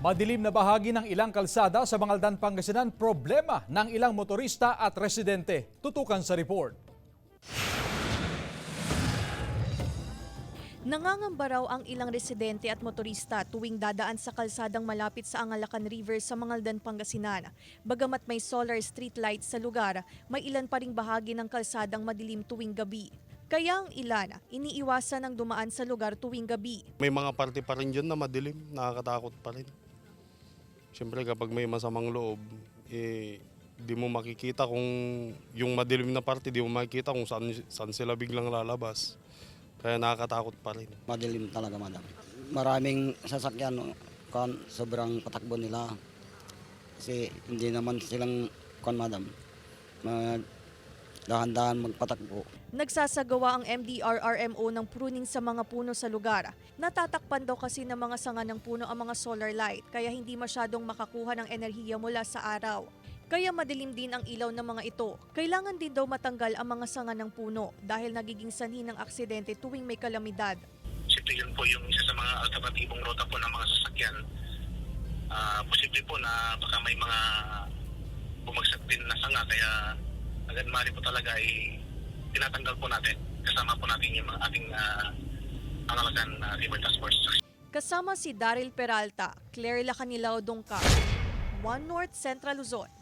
Madilim na bahagi ng ilang kalsada sa Mangaldan, Pangasinan, problema ng ilang motorista at residente. Tutukan sa report. Nangangamba raw ang ilang residente at motorista tuwing dadaan sa kalsadang malapit sa Angalacan River sa Mangaldan, Pangasinan. Bagamat may solar street lights sa lugar, may ilan pa ring bahagi ng kalsadang madilim tuwing gabi. Kaya ang ilan, iniiwasan ang dumaan sa lugar tuwing gabi. May mga parte pa rin dyan na madilim, nakakatakot pa rin. Siyempre kapag may masamang loob, di mo makikita kung yung madilim na parte, di mo makikita kung saan sila biglang lalabas. Kaya nakakatakot pa rin. Madilim talaga, madam. Maraming sasakyan, sobrang patakbo nila. Kasi hindi naman silang, madam, dahan-dahan magpatakbo. Nagsasagawa ang MDRRMO ng pruning sa mga puno sa lugar. Natatakpan daw kasi ng mga sanga ng puno ang mga solar light, kaya hindi masyadong makakuha ng enerhiya mula sa araw. Kaya madilim din ang ilaw ng mga ito. Kailangan din daw matanggal ang mga sanga ng puno dahil nagiging sanhi ng aksidente tuwing may kalamidad. Siyempre yun po yung isa sa mga alternatibong rota po ng mga sasakyan. Posible po na baka may mga bumagsak din na sanga kaya agad mari po talaga tinatanggal po natin. Kasama po natin yung mga ating Angalacan River Task Force. Kasama si Daryl Peralta, Claire Lacanilao Dongka, One North Central Luzon.